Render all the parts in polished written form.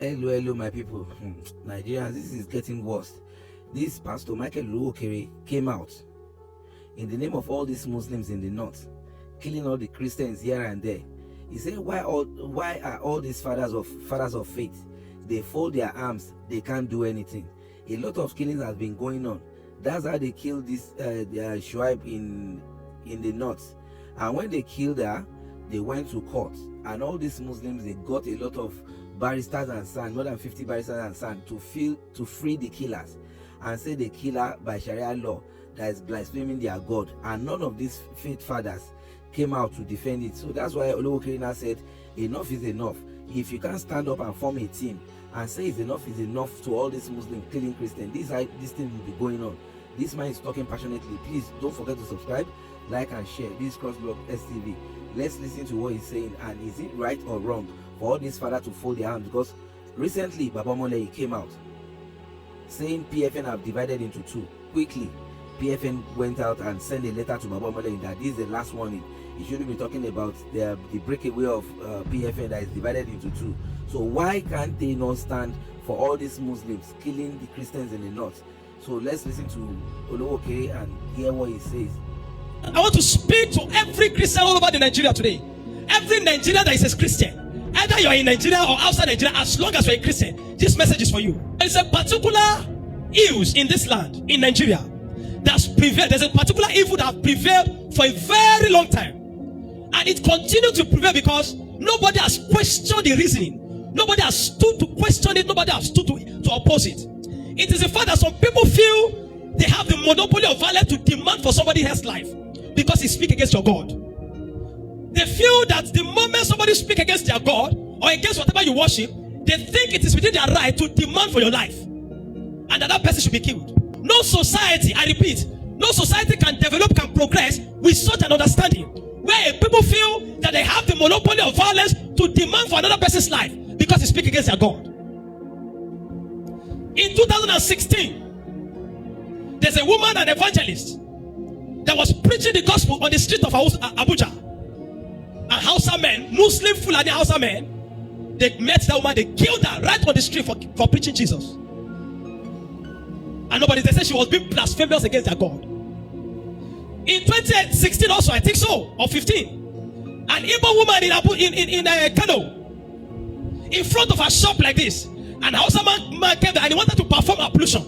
Hello, my people. Nigerians, this is getting worse. This Pastor Olowookere came out in the name of all these Muslims in the north, killing all the Christians here and there. He said, why are all these fathers of faith? They fold their arms, they can't do anything. A lot of killings has been going on. That's how they killed this Shuaib in the north. And when they killed her, they went to court, and all these Muslims, they got a lot of barristers and sand, more than 50 barristers and sand, to free the killers, and say the killer by Sharia law that is blaspheming their God. And none of these faith fathers came out to defend it. So that's why Olowookere now said enough is enough. If you can't stand up and form a team and say is enough to all these Muslims killing Christians, this thing will be going on. This man is talking passionately. Please don't forget to subscribe, like and share. This is CROSSBLOGXTV. Let's listen to what he's saying, and is it right or wrong for all these fathers to fold their hands? Because recently Baba Mole came out saying PFN have divided into two. Quickly, PFN went out and sent a letter to Baba Mole that this is the last warning. He shouldn't be talking about the breakaway of PFN that is divided into two. So why can't they not stand for all these Muslims killing the Christians in the north? So let's listen to Olowookere and hear what he says. I want to speak to every Christian all over the Nigeria today. Every Nigerian that is a Christian, either you're in Nigeria or outside Nigeria, as long as you're a Christian, this message is for you. There's a particular ills in this land, in Nigeria, that's prevailed. There's a particular evil that has prevailed for a very long time. And it continues to prevail because nobody has questioned the reasoning. Nobody has stood to question it. Nobody has stood to oppose it. It is the fact that some people feel they have the monopoly of violence to demand for somebody else's life because he speaks against your God. They feel that the moment somebody speaks against their God or against whatever you worship, they think it is within their right to demand for your life, and that person should be killed. No society, I repeat, no society can develop, can progress with such an understanding, where people feel that they have the monopoly of violence to demand for another person's life because he speaks against their God. In 2016, there's a woman, an evangelist, that was preaching the gospel on the street of Abuja. And Hausa men, Muslim Fulani Hausa men, they met that woman, they killed her right on the street for preaching Jesus. And nobody, they said she was being blasphemous against their God. In 2016 also, I think so, or 15, an Igbo woman in Kano, in front of her shop like this, and Hausa man came there and he wanted to perform ablution.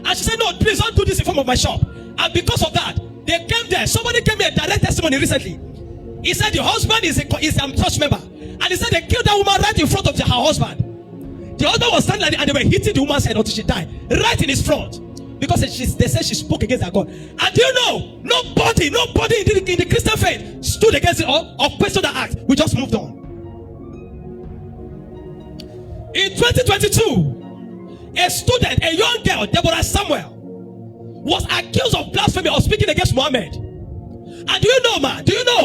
And she said, no, please don't do this in front of my shop. And because of that, they came there. Somebody came here, direct testimony recently. He said the husband is a church member. And he said they killed that woman right in front of her husband. The husband was standing and they were hitting the woman's head until she died. Right in his front. Because they said she spoke against her God. And do you know, nobody in the Christian faith stood against it or questioned the act. We just moved on. In 2022, a student, a young girl, Deborah Samuel, was accused of blasphemy or speaking against Muhammad. And do you know,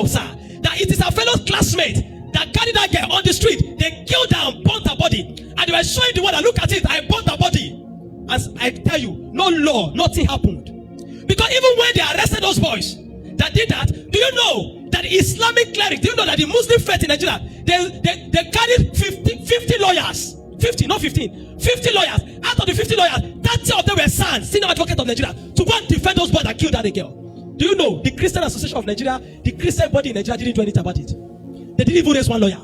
sir, that it is her fellow classmate that carried that girl on the street. They killed her and burnt her body. And they were showing the one that look at it, I burnt her body. As I tell you, no law, nothing happened. Because even when they arrested those boys that did that, do you know that the Islamic cleric, do you know that the Muslim faith in Nigeria, they carried 50 lawyers. 50, not 15. 50 lawyers. Out of the 50 lawyers, 30 of them were sons, senior advocate of Nigeria, to go and defend those boys that killed that girl. Do you know the Christian Association of Nigeria, the Christian body in Nigeria didn't do anything about it? They didn't even raise one lawyer.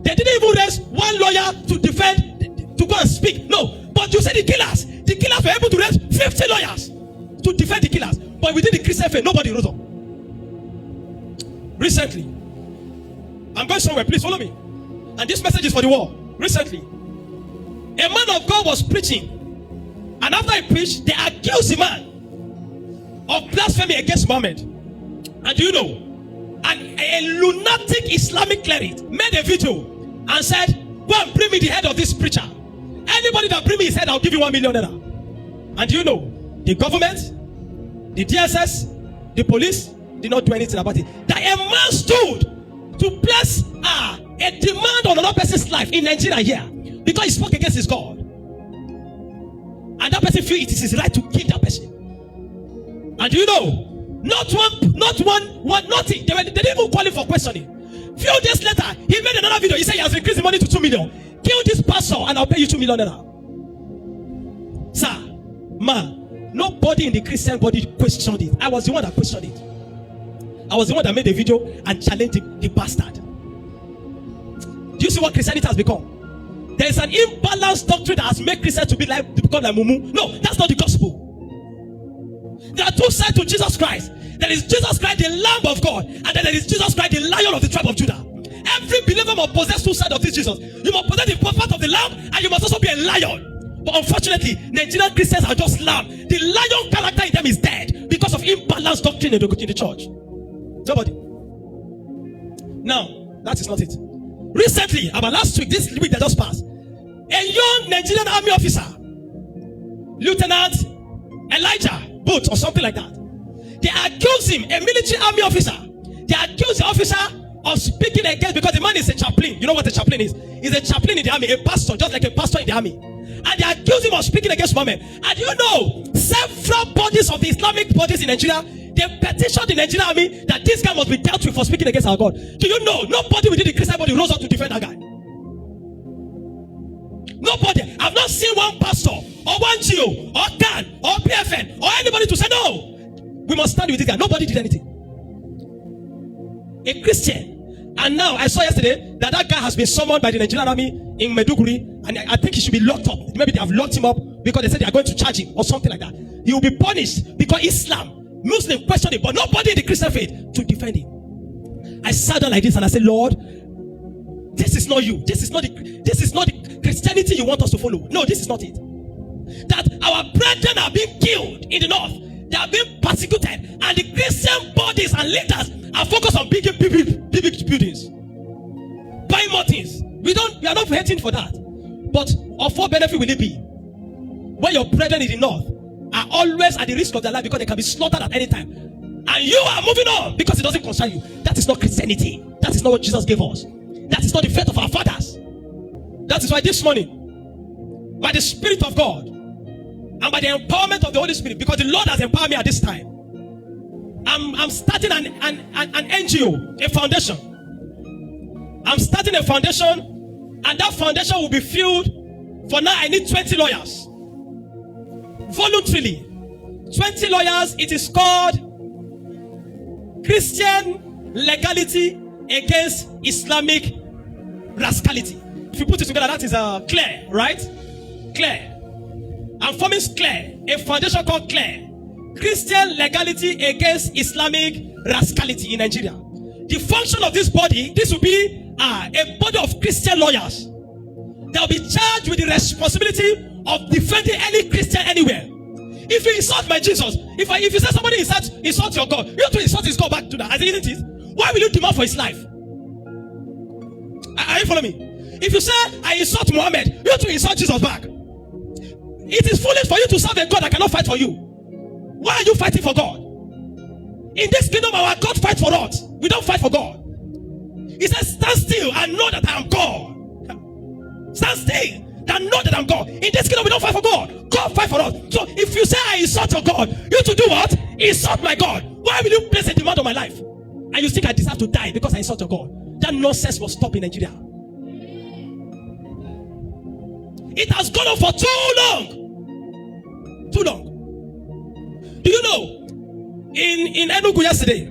They didn't even raise one lawyer to defend, to go and speak. No. But you see the killers were able to raise 50 lawyers to defend the killers. But within the Christian faith, nobody rose up. Recently, I'm going somewhere, please follow me. And this message is for the world. Recently, a man of God was preaching, and after he preached, they accused the man of blasphemy against Muhammad. And do you know, a lunatic Islamic cleric made a video and said, go and bring me the head of this preacher. Anybody that bring me his head, I'll give you 1 million naira. And do you know, the government, the DSS, the police did not do anything about it. That a man stood to place a demand on another person's life in Nigeria here because he spoke against his God. And that person feel it is his right to kill that person. And do you know, nothing. They didn't even call him for questioning. Few days later, he made another video. He said he has increased the money to 2 million. kill this pastor and I'll pay you 2 million naira. Sir, ma, nobody in the Christian body questioned it. I was the one that questioned it. I was the one that made a video and challenged the bastard. Do you see what Christianity has become? There is an imbalanced doctrine that has made Christians to become like mumu. No, that's not the gospel. There are two sides to Jesus Christ. There is Jesus Christ, the Lamb of God, and then there is Jesus Christ, the Lion of the tribe of Judah. Every believer must possess two sides of this Jesus. You must possess the part of the Lamb, and you must also be a lion. But unfortunately, Nigerian Christians are just lamb. The lion character in them is dead because of imbalanced doctrine in the church. Somebody. Now, that is not it. Recently, about last week, this week that just passed, a young Nigerian army officer, Lieutenant Elijah Booth or something like that, they accused him, a military army officer, they accused the officer of speaking against, because the man is a chaplain. You know what a chaplain is? He's a chaplain in the army, a pastor, just like a pastor in the army. And they accused him of speaking against Muhammad. And you know, several bodies of the Islamic bodies in Nigeria, they petitioned the Nigerian army that this guy must be dealt with for speaking against our God. Do you know, nobody within the Christian body rose up to defend that guy. Nobody. I've not seen one pastor or one GO or CAN or PFN or anybody to say no, we must stand with this guy. Nobody did anything. A Christian. And now I saw yesterday that guy has been summoned by the Nigerian army in Maiduguri, and I think he should be locked up. Maybe they have locked him up because they said they are going to charge him or something like that. He will be punished because Islam, Muslim question it, but nobody in the Christian faith to defend him. I sat down like this and I said, Lord, this is not you. This is not the Christianity you want us to follow. No, this is not it. That our brethren are being killed in the north. They are being persecuted, and the Christian bodies and leaders are focused on big buildings, buying more things. We are not hating for that. But of what benefit will it be when your brethren in the north are always at the risk of their life because they can be slaughtered at any time, and you are moving on because it doesn't concern you? That is not Christianity. That is not what Jesus gave us. That is not the faith of our fathers. That is why this morning, by the Spirit of God and by the empowerment of the Holy Spirit, because the Lord has empowered me at this time, I'm starting an NGO, a foundation. I'm starting a foundation, and that foundation will be filled. For now, I need 20 lawyers. Voluntarily. 20 lawyers. It is called Christian Legality Against Islamic Rascality. If you put it together, that is CLARE, right? CLARE. I'm forming CLARE, a foundation called CLARE. Christian Legality Against Islamic Rascality in Nigeria. The function of this body, this will be a body of Christian lawyers. They'll be charged with the responsibility of defending any Christian anywhere. If you insult my Jesus, if you say somebody insult your God, you have to insult his God back to that, as isn't it? Why will you demand for his life? Are you following me? If you say I insult Muhammad, you have to insult Jesus back. It is foolish for you to serve a God that cannot fight for you. Why are you fighting for God? In this kingdom, our God fights for us. We don't fight for God. He says, stand still and know that I am God. Stand still and know that I'm God. In this kingdom, we don't fight for God. God fight for us. So if you say I insult your God, you to do what? Insult my God. Why will you place a demand on my life? And you think I deserve to die because I insult your God? That nonsense will stop in Nigeria. It has gone on for too long. Too long. Do you know, in Enugu yesterday,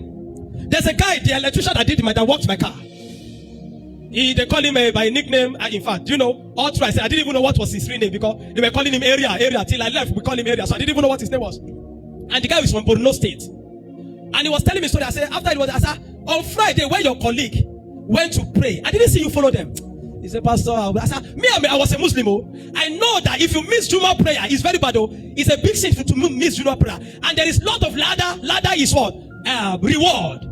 there's a guy, the electrician that worked my car. They call him by nickname. In fact, you know, all through I said I didn't even know what was his real name because they were calling him area till I left. We call him area, so I didn't even know what his name was. And the guy was from Borno State, and he was telling me a story. I said I said on Friday when your colleague went to pray, I didn't see you follow them. He said, Pastor, I said, I was a Muslim. I know that if you miss Juma prayer, it's very bad. It's a big sin to miss Juma prayer. And there is a lot of ladder. Ladder is what? Reward.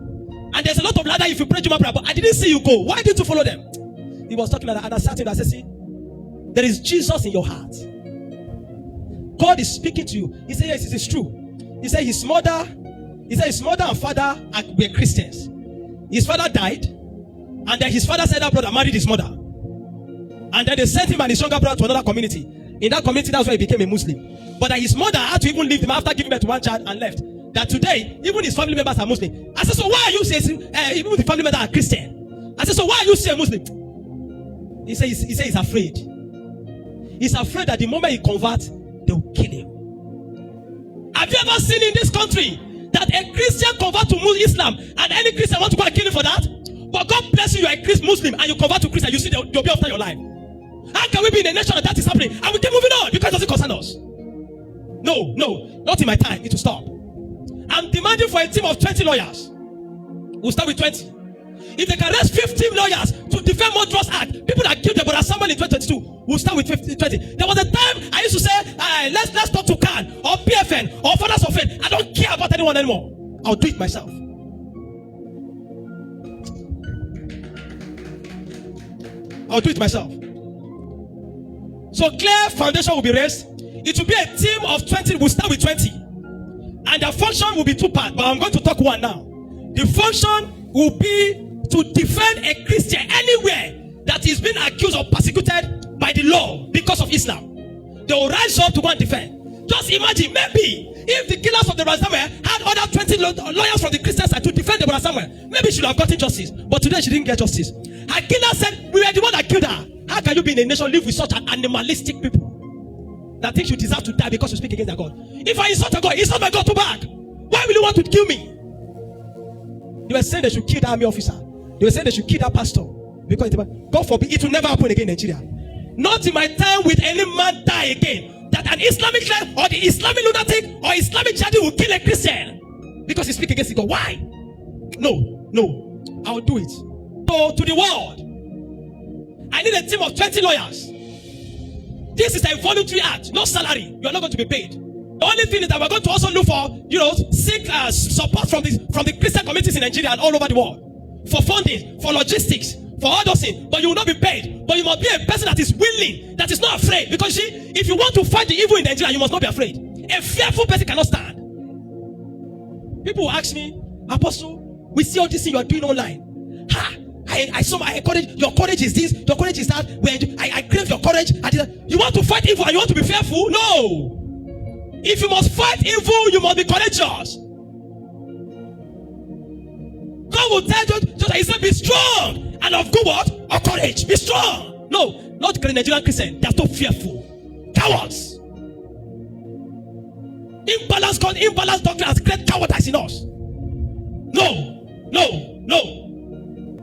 And there's a lot of ladder if you pray Juma prayer. But I didn't see you go. Why didn't you follow them? He was talking like that. And I sat him. I said, see, there is Jesus in your heart. God is speaking to you. He said, yes, it is true. He said his mother and father were Christians. His father died. And then his father said that brother married his mother. And then they sent him and his younger brother to another community. In that community, that's why he became a Muslim. But that his mother had to even leave him after giving birth to one child and left. That today, even his family members are Muslim. I said, so why are you saying, even the family members are Christian? I said, so why are you saying Muslim? He says he's afraid. He's afraid that the moment he converts, they will kill him. Have you ever seen in this country that a Christian convert to Islam and any Christian want to go and kill him for that? But God bless you, you are a Christian Muslim and you convert to Christian, you see they'll be after your life. How can we be in a nation that is happening and we keep moving on because it doesn't concern us? No, not in my time. It will stop. I'm demanding for a team of 20 lawyers. We'll start with 20. If they can raise 15 lawyers to defend Murderous Act, people that killed Deborah Samuel in 2022, we'll start with 20. There was a time I used to say, let's talk to CAN or PFN or Fathers of Faith. I don't care about anyone anymore. I'll do it myself. So clear foundation will be raised. It will be a team of 20. We'll start with 20. And the function will be two parts, but I'm going to talk one now. The function will be to defend a Christian anywhere that is being accused or persecuted by the law because of Islam. They will rise up to go and defend. Just imagine, maybe if the killers of Deborah Samuel had other 20 lawyers from the Christian side to defend Deborah Samuel, maybe she should have gotten justice. But today she didn't get justice. Her killer said, we were the one that killed her. How can you be in a nation live with such an animalistic people that think you deserve to die because you speak against their God? If I insult a God, insult my God to back. Why will you want to kill me? They were saying they should kill the army officer. They were saying they should kill that pastor. Because God forbid, it will never happen again in Nigeria. Not in my time will any man die again. That an Islamic cleric or the Islamic lunatic or Islamic jihadi will kill a Christian because he speaks against God. Why? No, I will do it. So to the world, I need a team of 20 lawyers. This is a voluntary act, no salary. You are not going to be paid. The only thing is that we're going to also look for, seek support from the Christian communities in Nigeria and all over the world. For funding, for logistics, for all those things. But you will not be paid. But you must be a person that is willing, that is not afraid. Because you see, if you want to fight the evil in Nigeria, you must not be afraid. A fearful person cannot stand. People will ask me, Apostle, we see all this thing you are doing online. I saw my courage. Your courage is this, your courage is that. I crave your courage. You want to fight evil and you want to be fearful? No. If you must fight evil, you must be courageous. God will tell you, he said, be strong and of good what? Or courage. Be strong. No, not the Nigerian Christian. They are so fearful. Cowards. Imbalance doctrine has created cowardice in us. No.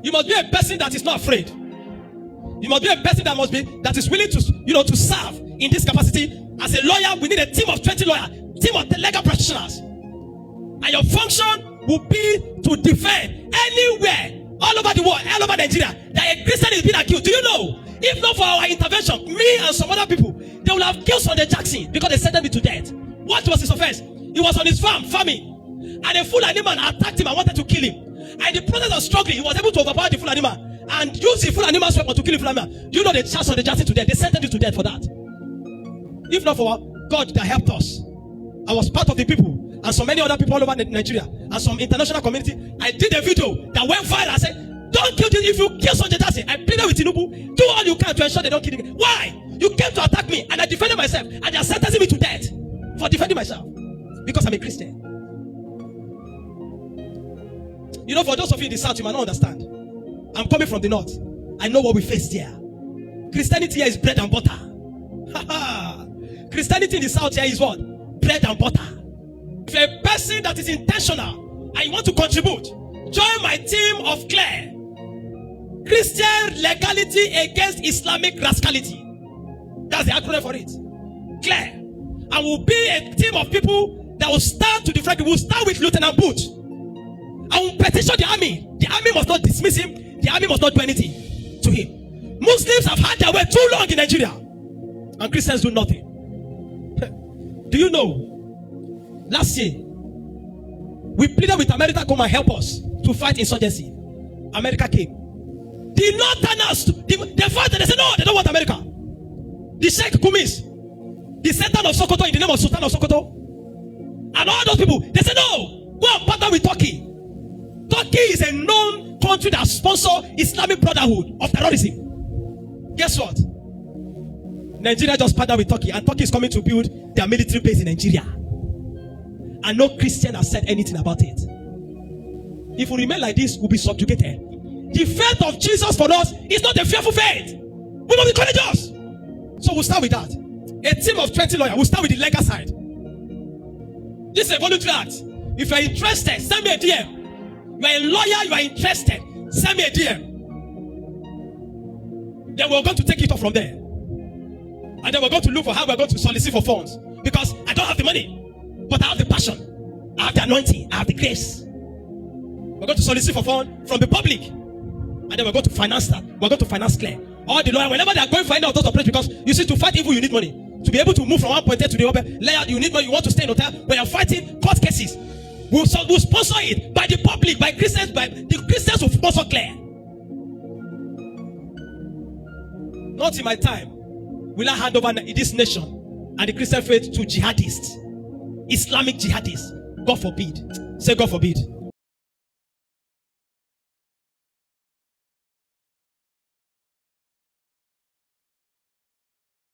You must be a person that is not afraid. You must be a person that is willing to, to serve in this capacity. As a lawyer, we need a team of 20 lawyers, team of legal practitioners. And your function will be to defend anywhere, all over the world, all over Nigeria, that a Christian is being accused. Do you know? If not for our intervention, me and some other people, they will have killed Sunday Jackson because they sentenced me to death. What was his offense? He was on his farming. And a Fulani man attacked him and wanted to kill him. And in the process of struggling, he was able to overpower the Fulani man and use the Fulani man's weapon to kill the Fulani man. Do you know they charged Sunday Jackson to death? They sentenced him to death for that. If not for God that helped us, I was part of the people and so many other people all over Nigeria and some international community. I did a video that went viral. I said, don't kill this. If you kill Sunday Jackson, I pleaded with Tinubu, do all you can to ensure they don't kill him. Why? You came to attack me and I defended myself and they are sentencing me to death for defending myself because I'm a Christian. For those of you in the south, you might not understand. I'm coming from the north. I know what we face there. Christianity here is bread and butter. Christianity in the south here is what? Bread and butter. If you're a person that is intentional and you want to contribute, join my team of CLEAR. Christian legality against Islamic rascality. That's the acronym for it. CLEAR. And we'll be a team of people that will stand to defend. We'll start with Lieutenant Booth. I will petition the army. The army must not dismiss him. The army must not do anything to him. Muslims have had their way too long in Nigeria. And Christians do nothing. Do you know? Last year, we pleaded with America to come and help us to fight insurgency. America came. The Northerners, they fought and they said, no, they don't want America. The Sheikh Kumis, the Sultan of Sokoto in the name of Sultan of Sokoto, and all those people, they said, no, go and partner with Turkey. Turkey is a known country that sponsors Islamic Brotherhood of terrorism. Guess what? Nigeria just partnered with Turkey, and Turkey is coming to build their military base in Nigeria. And no Christian has said anything about it. If we remain like this, we'll be subjugated. The faith of Jesus for us is not a fearful faith. We must be courageous. So we'll start with that. A team of 20 lawyers. We'll start with the legal side. This is a voluntary act. If you are interested, send me a DM. You are a lawyer, you are interested, send me a DM. Then we're going to take it off from there. And then we're going to look for how we're going to solicit for funds. Because I don't have the money, but I have the passion, I have the anointing, I have the grace. We're going to solicit for funds from the public. And then we're going to finance that. We're going to finance clear. All the lawyers, whenever they are going for any of those operations, because you see, to fight evil, you need money. To be able to move from one point A to the other layer, you need money. You want to stay in hotel, when you're fighting court cases. We'll sponsor it by the public, by Christians, by the Christians will sponsor clear. Not in my time will I hand over this nation and the Christian faith to jihadists, Islamic jihadists. God forbid. Say God forbid.